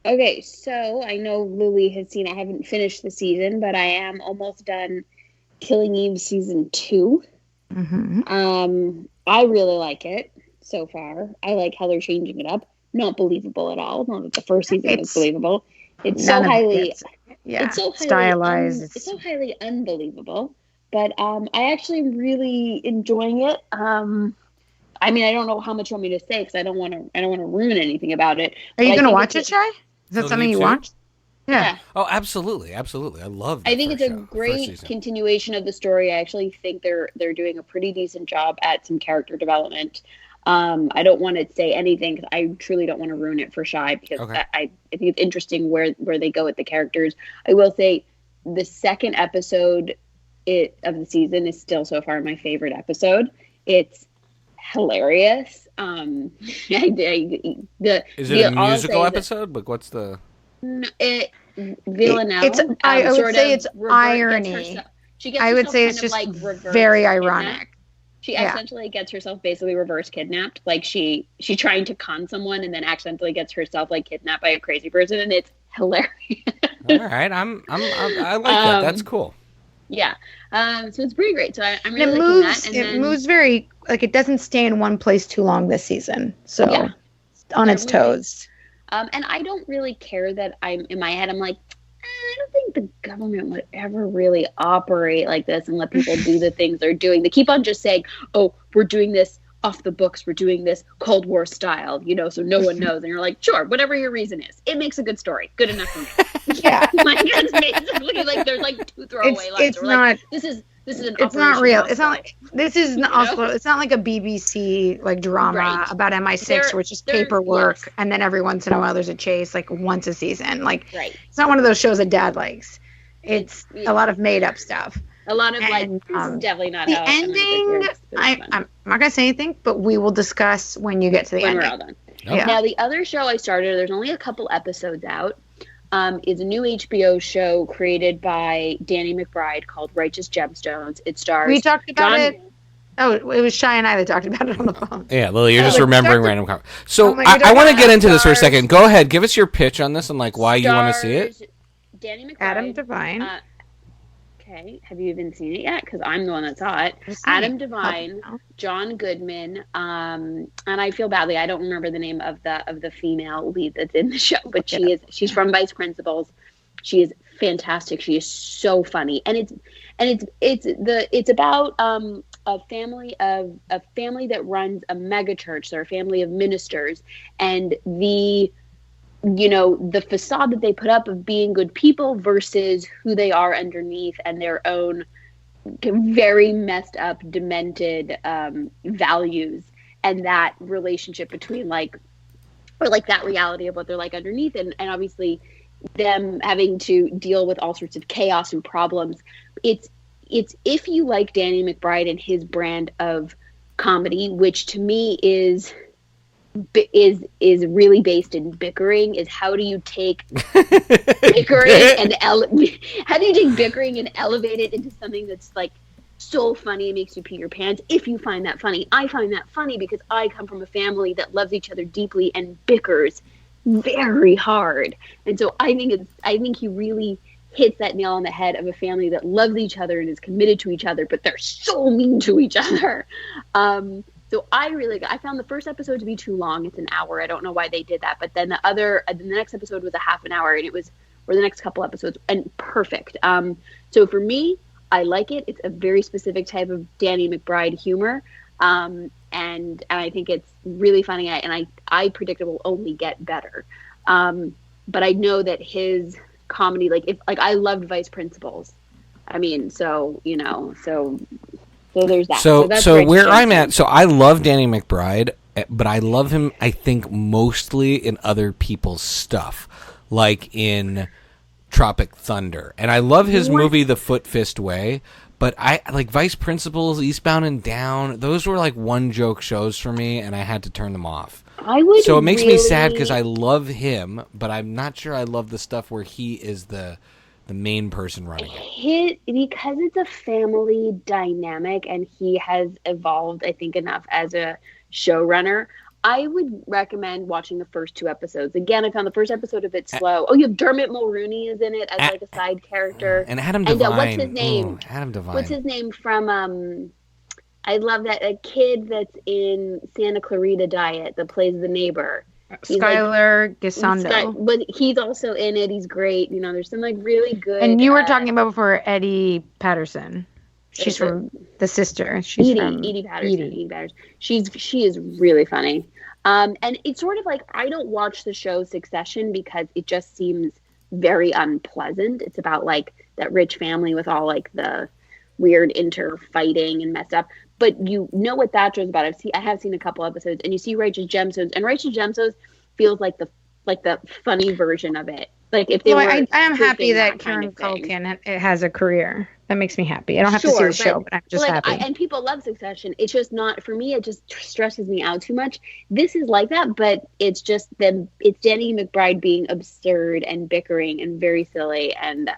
Okay, so I know Lily has seen. I haven't finished the season, but I am almost done. Killing Eve season 2. I really like it so far. I like how they're changing it up. Not believable at all. Not that the first season was believable. It's so highly stylized. It's so highly unbelievable. But I actually am really enjoying it. I mean, I don't know how much you want me to say because I don't want to ruin anything about it. Are you going to watch it, Shay? Is that something you watched? Yeah. Oh, absolutely. I love. I think it's a great continuation of the story. I actually think they're doing a pretty decent job at some character development. I don't want to say anything because I truly don't want to ruin it for Shy because I think it's interesting where they go with the characters. I will say the second episode of the season is still so far my favorite episode. It's hilarious. Is it a musical episode? Like, what's the? Villanelle. I would say it's irony. I would say it's just like very ironic. She essentially gets herself basically reverse kidnapped. Like she trying to con someone and then accidentally gets herself like kidnapped by a crazy person, and it's hilarious. All right, I like that. That's cool. Yeah. So it's pretty great. So I'm really liking that. And it moves very like it doesn't stay in one place too long this season. So on its toes. And I don't really care that I'm in my head. I'm like, I don't think the government would ever really operate like this and let people do the things they're doing. They keep on just saying, "Oh, we're doing this off the books. We're doing this Cold War style, so no one knows." And you're like, "Sure, whatever your reason is, it makes a good story. Good enough for me." Yeah, like that's basically like there's like 2 throwaway lines. It's not. Like, this is an. It's not real. It's not like this is also. It's not like a BBC like drama about MI6, which is paperwork, and then every once in a while there's a chase, like once a season. Like it's not one of those shows that Dad likes. It's a lot of made up stuff. A lot of definitely not the how ending. I'm not gonna say anything, but we will discuss when you get to the ending. When we're all done. Now the other show I started, there's only a couple episodes out. is a new HBO show created by Danny McBride called Righteous Gemstones. It stars. We talked about it. Oh, it was Shy and I that talked about it on the phone. Yeah, Lily, you're just remembering random comments. So I want to get into this for a second. Go ahead, give us your pitch on this and like why you want to see it. Danny McBride, Adam Devine. Okay, have you even seen it yet? Because I'm the one that saw it. Adam Devine, John Goodman, and I feel badly. I don't remember the name of the female lead that's in the show, but she's from Vice Principals. She is fantastic. She is so funny, and it's about a family that runs a mega church. They're a family of ministers, and the facade that they put up of being good people versus who they are underneath and their own very messed up, demented values, and that relationship between that reality of what they're like underneath, and obviously them having to deal with all sorts of chaos and problems. It's if you like Danny McBride and his brand of comedy, which to me is really based in bickering, is how do you take bickering and elevate it into something that's like so funny it makes you pee your pants. If you find that funny, I find that funny because I come from a family that loves each other deeply and bickers very hard, and so I think he really hits that nail on the head of a family that loves each other and is committed to each other, but they're so mean to each other. So I found the first episode to be too long. It's an hour. I don't know why they did that. But then the next episode was a half an hour, and or the next couple episodes, and perfect. So for me, I like it. It's a very specific type of Danny McBride humor. And I think it's really funny. And I predict it will only get better. But I know that his comedy, I loved Vice Principals. I mean, so there's that. So where I'm at, so I love Danny McBride, but I love him, I think, mostly in other people's stuff, like in Tropic Thunder. And I love his movie The Foot Fist Way, but I like Vice Principals, Eastbound and Down. Those were like one joke shows for me, and I had to turn them off. So it makes me sad because I love him, but I'm not sure I love the stuff where he is the main person running it. Because it's a family dynamic and he has evolved, I think, enough as a showrunner. I would recommend watching the first 2 episodes. Again, I found the first episode a bit slow. Oh, you have Dermot Mulrooney is in it as like a side character. And Adam Devine. What's his name? Adam Devine. What's his name from I love that a kid that's in Santa Clarita Diet that plays the neighbor. Skylar Gisondo. But he's also in it. He's great. There's some really good. And you were talking about before Eddie Patterson. She's from the sister. She's Edie Patterson. Edie Patterson. She is really funny. And it's sort of like I don't watch the show Succession because it just seems very unpleasant. It's about that rich family with all the weird interfighting and messed up. But what that show's about. I have seen a couple episodes, and you see Righteous Gemstones, and Righteous Gemstones feels like the funny version of it. Like if they were. I am happy that Kieran Culkin has a career. That makes me happy. I don't have to see the show, but I'm just happy. And people love Succession. It's just not for me. It just stresses me out too much. This is like that, but it's just it's Danny McBride being absurd and bickering and very silly and.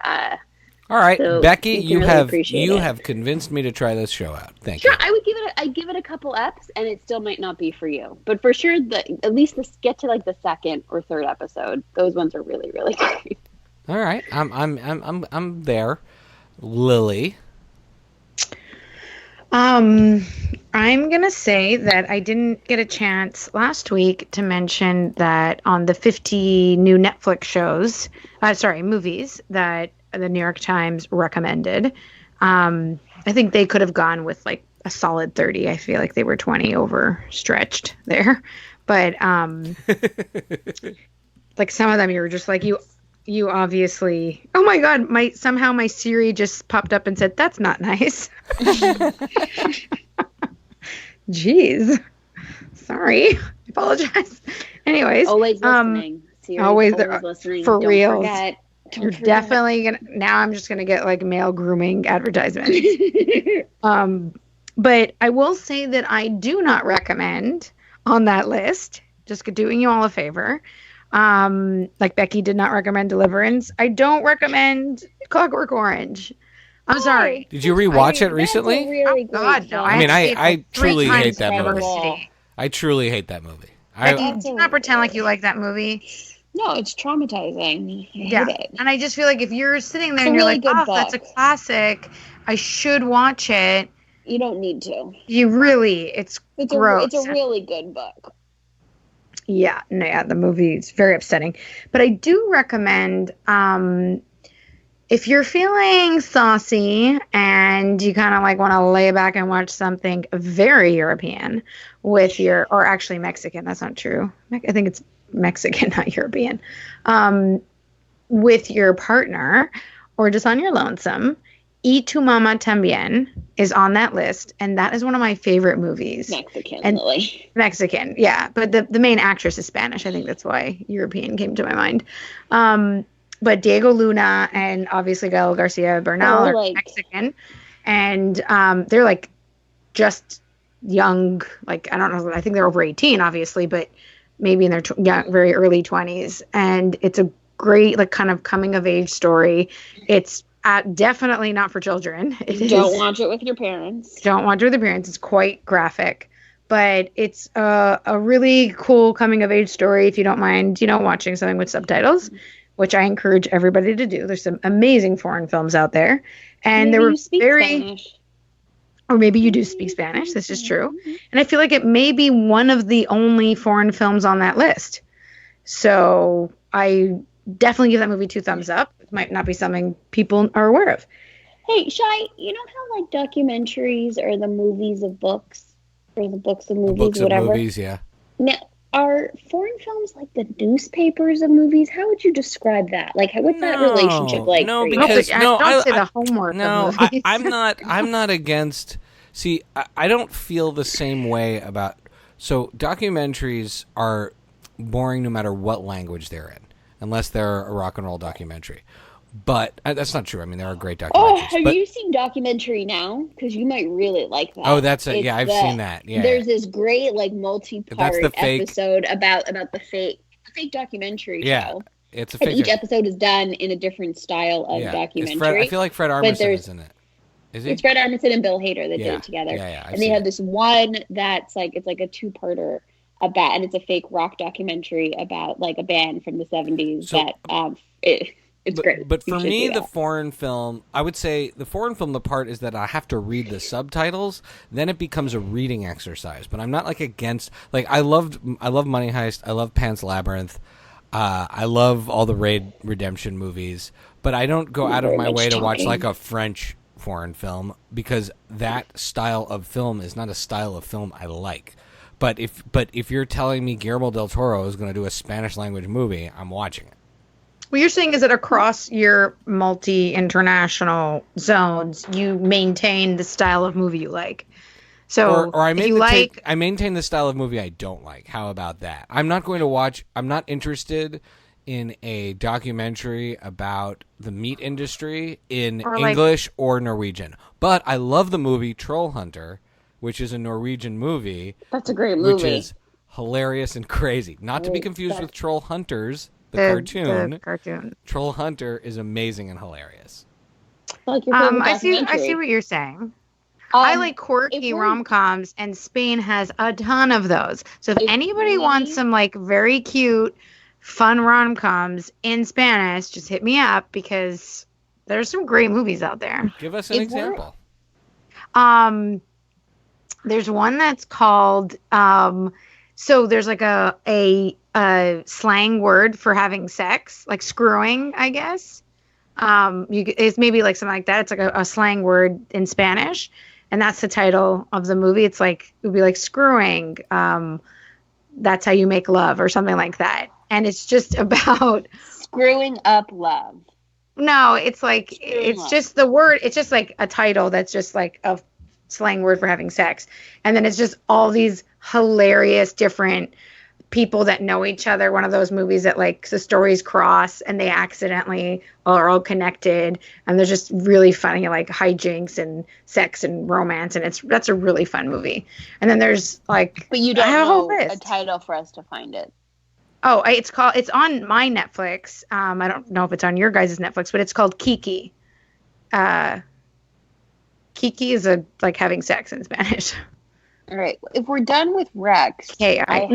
All right, so Becky, you have convinced me to try this show out. Thank you. Sure, I'd give it a couple eps, and it still might not be for you, but for sure, at least get to the second or third episode. Those ones are really, really great. All right, I'm there. Lily. I'm gonna say that I didn't get a chance last week to mention that on the 50 new Netflix movies that the New York Times recommended. I think they could have gone with a solid 30. I feel like they were 20 overstretched there. But some of them you were just you obviously, oh my God, somehow my Siri just popped up and said, that's not nice. Jeez. Sorry. I apologize. Anyways. Always listening. Siri's always listening. For real. You're definitely gonna. Now I'm just gonna get male grooming advertisements. But I will say that I do not recommend on that list. Just doing you all a favor. Like Becky did not recommend Deliverance. I don't recommend Clockwork Orange. I'm sorry. Did you rewatch it recently? That's a really Oh, God, no. I mean, I truly hate that incredible. movie. I truly hate that movie. Becky, do not pretend like you like that movie. No, it's traumatizing. I hate it. And I just feel like if you're sitting there and you're like, oh, that's a classic, I should watch it. You don't need to. You really, it's gross. It's a really good book. Yeah, the movie is very upsetting. But I do recommend, if you're feeling saucy and you kind of like want to lay back and watch something very European or actually Mexican, that's not true. I think it's Mexican, not European, with your partner or just on your lonesome, Y Tu Mama Tambien is on that list, and that is one of my favorite movies. Mexican, yeah, but the main actress is Spanish. I think that's why European came to my mind. But Diego Luna and obviously Gael Garcia Bernal are Mexican, and they're like just young, like I don't know, I think they're over 18, obviously, but maybe in their very early 20s, and it's a great like kind of coming of age story. It's definitely not for children. Don't watch it with your parents. Don't watch it with your parents. It's quite graphic, but it's a really cool coming of age story if you don't mind, watching something with subtitles, which I encourage everybody to do. There's some amazing foreign films out there, and they were Spanish. Or maybe you do speak Spanish. This is true. And I feel like it may be one of the only foreign films on that list. So I definitely give that movie 2 thumbs up. It might not be something people are aware of. Hey, Shai, you know how like documentaries are the movies of books? Or the books of movies, books whatever? Of movies, yeah. Now, are foreign films like the newspapers of movies? How would you describe that? Like, what's that relationship like? No, because don't say the homework. No, I'm not against. See, I don't feel the same way about. So documentaries are boring no matter what language they're in, unless they're a rock and roll documentary. But that's not true. I mean, there are great documentaries. Oh, have you seen Documentary Now? Because you might really like that. Oh, that's it. Yeah, I've seen that. Yeah, there's this great like multi-part episode about the fake documentary show. It's a fake. And each episode is done in a different style of documentary. I feel like Fred Armisen is in it. Is he? It's Fred Armisen and Bill Hader that did it together. And they have this one that's like it's like a 2-parter about, and it's a fake rock documentary about like a band from the 70s It's great. But for me, the foreign film, I would say the foreign film, the part is that I have to read the subtitles. Then it becomes a reading exercise. But I'm not like against, like I love Money Heist. I love Pan's Labyrinth. I love all the Raid Redemption movies. But I don't go out of my way to watch like a French foreign film because that style of film is not a style of film I like. But if you're telling me Guillermo del Toro is going to do a Spanish language movie, I'm watching it. What you're saying is that across your multi-international zones, you maintain the style of movie you like. So, or I maintain the style of movie I don't like. How about that? I'm not interested in a documentary about the meat industry in English or Norwegian. But I love the movie Troll Hunter, which is a Norwegian movie. That's a great movie. Which is hilarious and crazy. Not to be confused with Troll Hunters. The cartoon. Troll Hunter is amazing and hilarious. I see what you're saying. I like quirky rom-coms, and Spain has a ton of those. So if anybody wants some like very cute, fun rom-coms in Spanish, just hit me up because there's some great movies out there. Give us an example. There's one that's called so there's like a slang word for having sex, like screwing, I guess. It's maybe like something like that. It's like a slang word in Spanish, and that's the title of the movie. It's like it would be like screwing. That's how you make love, or something like that. And it's just about screwing up love. No, it's like it's just the word. It's just like a title that's just like a slang word for having sex, and then it's just all these hilarious different people that know each other. One of those movies that like the stories cross and they accidentally are all connected, and they're just really funny, like hijinks and sex and romance, and that's a really fun movie. And then there's like, but you don't know a title for us to find it. It's on my Netflix. I don't know if it's on your guys' Netflix, but it's called Kiki. Kiki is like having sex in Spanish. All right. If we're done with Rex. I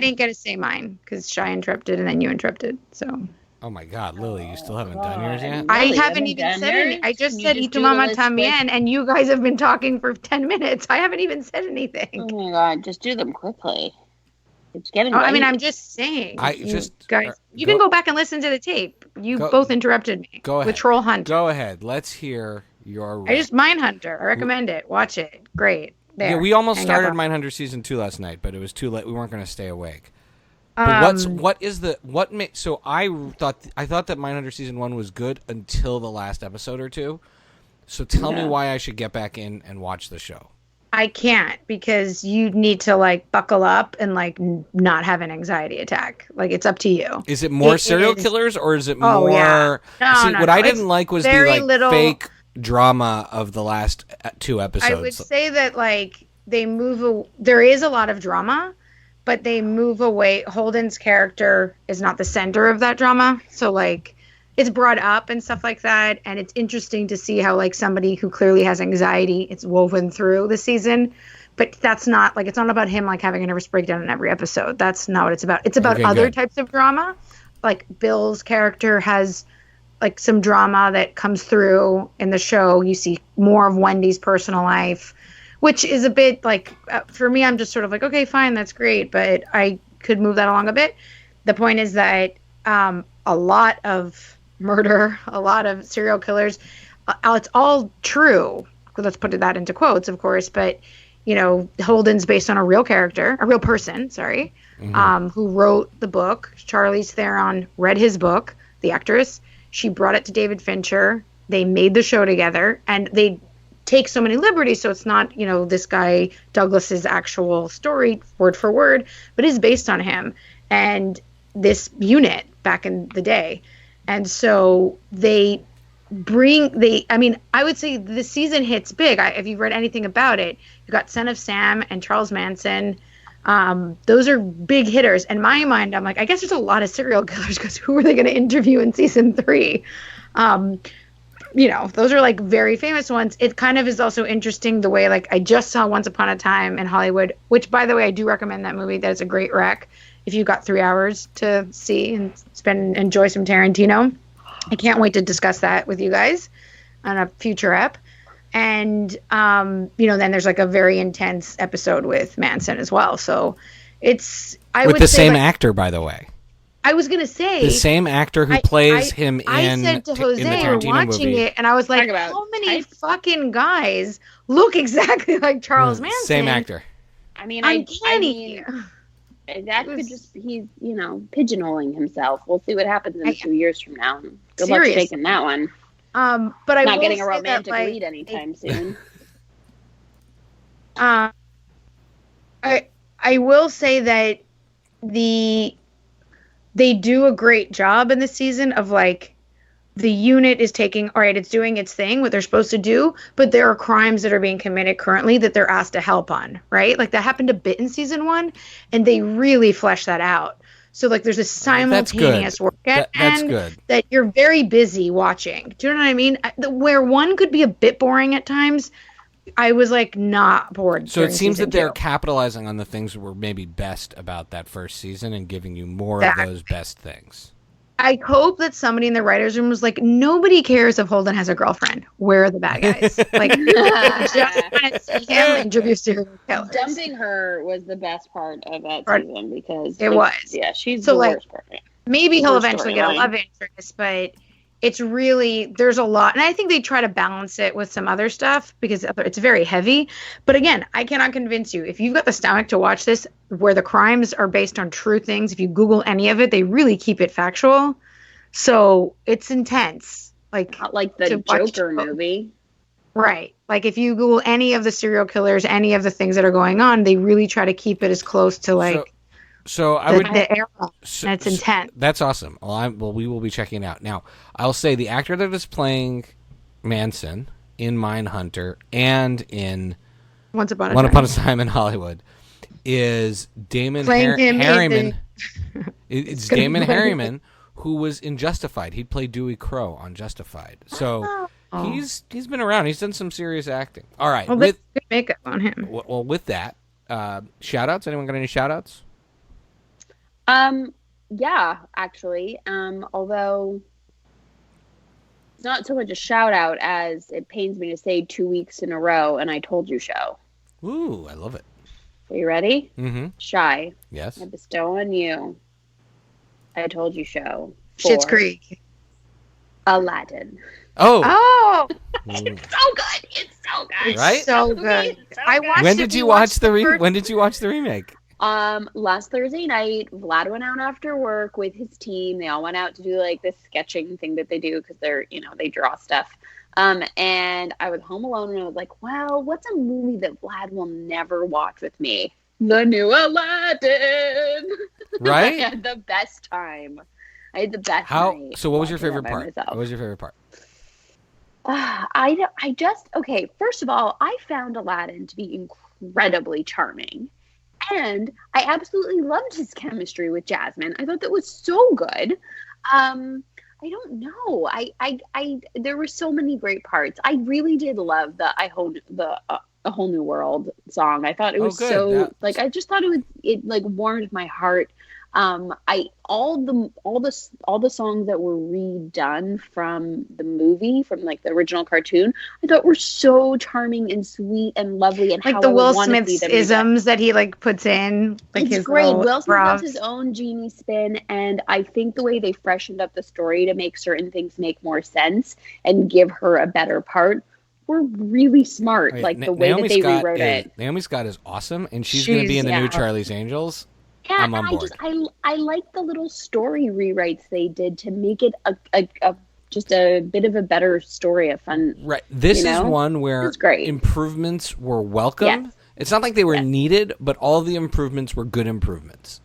didn't get to say mine because Shy interrupted and then you interrupted. So. Oh my God, Lily, you still haven't done yours yet? I haven't even said anything. I just said "Y tu mamá también," and you guys have been talking for 10 minutes. I haven't even said anything. Oh my God, just do them quickly. It's getting. I mean, I'm just saying. Guys, you can go back and listen to the tape. You both interrupted me. Go ahead. With Troll Hunt. Go ahead. Let's hear your. Mindhunter. I recommend it. Watch it. Great. There. Yeah, we almost started Mindhunter season 2 last night, but it was too late. We weren't going to stay awake. But so I thought that Mindhunter season 1 was good until the last episode or two. So tell me why I should get back in and watch the show. I can't because you need to like buckle up and like not have an anxiety attack. Like it's up to you. Is it more serial killers or is it more? Yeah. What I didn't like was the fake drama of the last 2 episodes. I would say that like there is a lot of drama. But they move away. Holden's character is not the center of that drama. So, like, it's brought up and stuff like that. And it's interesting to see how, like, somebody who clearly has anxiety, it's woven through the season. But that's not, like, it's not about him, like, having a nervous breakdown in every episode. That's not what it's about. It's about other types of drama. Like, Bill's character has, like, some drama that comes through in the show. You see more of Wendy's personal life. Which is a bit like, for me, I'm just sort of like, okay, fine, that's great. But I could move that along a bit. The point is that a lot of murder, a lot of serial killers, it's all true. Let's put that into quotes, of course. But, you know, Holden's based on a real person, who wrote the book. Charlize Theron read his book, the actress. She brought it to David Fincher. They made the show together. And they take so many liberties, so it's not, you know, this guy Douglas's actual story word for word, but is based on him and this unit back in the day. And so I would say the season hits big. If you've read anything about it, you got Son of Sam and Charles Manson. Those are big hitters. In my mind, I'm like, I guess there's a lot of serial killers because who are they going to interview in season 3? You know, those are like very famous ones. It kind of is also interesting the way, like, I just saw Once Upon a Time in Hollywood, which, by the way, I do recommend that movie. That is a great rec if you've got 3 hours to see and enjoy some Tarantino. I can't wait to discuss that with you guys on a future ep. And, then there's like a very intense episode with Manson as well. So it's, with the same actor, by the way. I was going to say... The same actor who plays him I said to Jose, we're watching it, and I was like, how many fucking guys look exactly like Charles Manson? Same actor. I mean, uncanny. That could just... He's, pigeonholing himself. We'll see what happens in 2 years from now. Good luck taking that one. But I not getting a romantic lead anytime soon. I will say that they do a great job in this season of like the unit is taking, all right, it's doing its thing, what they're supposed to do, but there are crimes that are being committed currently that they're asked to help on, right? Like that happened a bit in season 1 and they really flesh that out. So like there's a simultaneous work at end that you're very busy watching. Do you know what I mean? Where one could be a bit boring at times, I was like not bored. So it seems that they're capitalizing on the things that were maybe best about that first season and giving you more of those best things. I hope that somebody in the writer's room was like, nobody cares if Holden has a girlfriend. Where are the bad guys? Like, just want to see him interview serial killers. Dumping her was the best part of that season because it was. Yeah, she's the worst part. Maybe he'll eventually get a love interest, but it's really, there's a lot. And I think they try to balance it with some other stuff because it's very heavy. But again, I cannot convince you. If you've got the stomach to watch this, where the crimes are based on true things, if you Google any of it, they really keep it factual. So it's intense. Not like the Joker movie. Right. Like if you Google any of the serial killers, any of the things that are going on, they really try to keep it as close to the era. And it's intense. That's awesome. Well, we will be checking it out. Now, I'll say the actor that is playing Manson in Mindhunter and in Once Upon a Time in Hollywood is Damon playing him Harriman. It's Damon Harriman, who was in Justified. He played Dewey Crow on Justified. So he's been around. He's done some serious acting. All right. Well, with good makeup on him. Well, with that, shout-outs? Anyone got any shout-outs? Yeah, actually. Although it's not so much a shout-out as it pains me to say 2 weeks in a row, and I told you so. Ooh, I love it. Are you ready? Mm-hmm. Shy. Yes. I bestow on you. I told you so. Schitt's Creek. Aladdin. Oh. It's so good. It's so good. Right? So good. I watched When did you watch the remake? Last Thursday night, Vlad went out after work with his team. They all went out to do like this sketching thing that they do because they're, they draw stuff. And I was home alone and I was like, well, what's a movie that Vlad will never watch with me? The new Aladdin. Right? I had the best time. I had the best night. So what was your favorite part? What was your favorite part? Okay, first of all, I found Aladdin to be incredibly charming. And I absolutely loved his chemistry with Jasmine. I thought that was so good. I don't know. There were so many great parts. I really did love the A Whole New World song. I thought it was I just thought it warmed my heart. All the songs that were redone from the movie, from like the original cartoon, I thought were so charming and sweet and lovely, and like how the I Will would Smith's isms that he like puts in. Like it's his great. Will Smith props. does his own genie spin, and I think the way they freshened up the story to make certain things make more sense and give her a better part were really smart. Like the way that they rewrote it. Naomi Scott is awesome, and she's going to be in the new Charlie's Angels. Yeah, I'm on board. I like the little story rewrites they did to make it just a bit of a better story, a fun. Right. This is one where improvements were welcome. Yes. It's not like they were needed, but all the improvements were good improvements.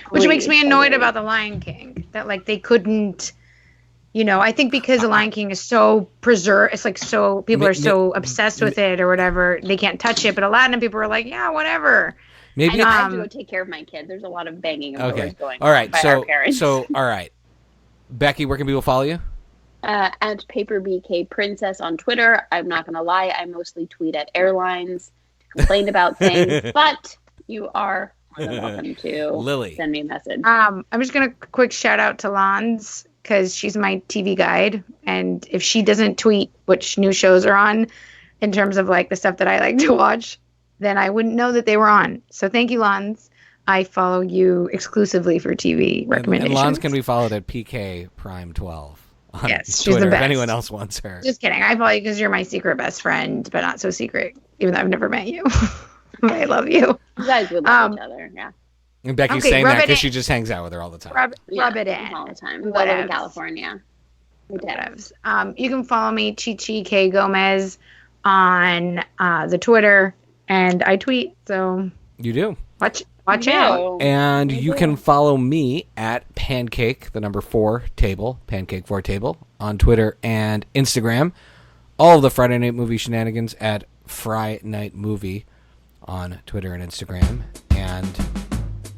Which makes me annoyed about The Lion King. That like they couldn't, I think because The Lion King is so preserved, it's like so people are so obsessed with it or whatever, they can't touch it. But Aladdin people are like, yeah, whatever. Maybe I have to go take care of my kid. There's a lot of banging of doors going on by our parents. So, all right. Becky, where can people follow you? At PaperBK Princess on Twitter. I'm not going to lie. I mostly tweet at airlines to complain about things. But you are more than welcome to send me a message. I'm just going to quick shout out to Lons because she's my TV guide. And if she doesn't tweet which new shows are on in terms of like the stuff that I like to watch, then I wouldn't know that they were on. So thank you, Lons. I follow you exclusively for TV recommendations. And Lons can be followed at PK Prime 12 on Twitter, she's the best. If anyone else wants her. Just kidding. I follow you because you're my secret best friend, but not so secret, even though I've never met you. I love you. You guys would love each other, yeah. And Becky's saying that because she just hangs out with her all the time. Rub it in. All the time. We live in California. You can follow me, Chi K Gomez, on the Twitter. And I tweet, so you do. Watch out. And you can follow me at Pancake, the number 4 table, Pancake 4 table, on Twitter and Instagram. All of the Friday Night Movie shenanigans at Fry Night Movie on Twitter and Instagram. And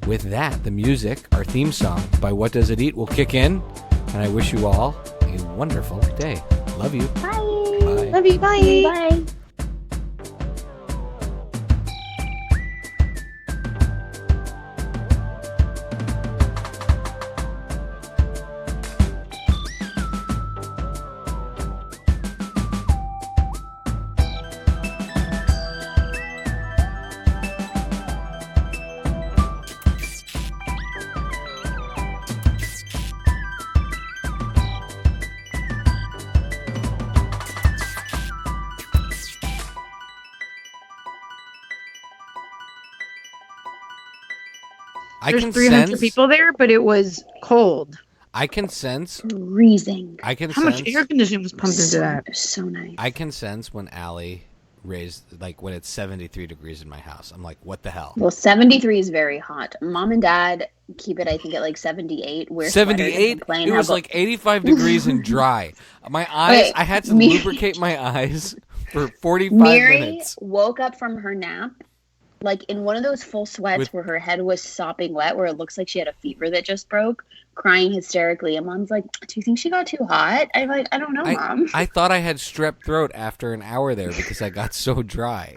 with that, the music, our theme song by What Does It Eat will kick in. And I wish you all a wonderful day. Love you. Bye. Bye. Love you. Bye. Bye. There's 300 people there, but it was cold. I can sense freezing. How much air conditioning was pumped into that? It was so nice. I can sense when Allie raised, like when it's 73 degrees in my house. I'm like, what the hell? Well, 73 is very hot. Mom and Dad keep it, I think, at like 78. We're 78? It was like 85 degrees and dry. My eyes, I had to lubricate my eyes for 45 minutes. Mary woke up from her nap like in one of those full sweats where her head was sopping wet, where it looks like she had a fever that just broke, crying hysterically. And Mom's like, "Do you think she got too hot?" I'm like, "I don't know, Mom." I thought I had strep throat after an hour there because I got so dry.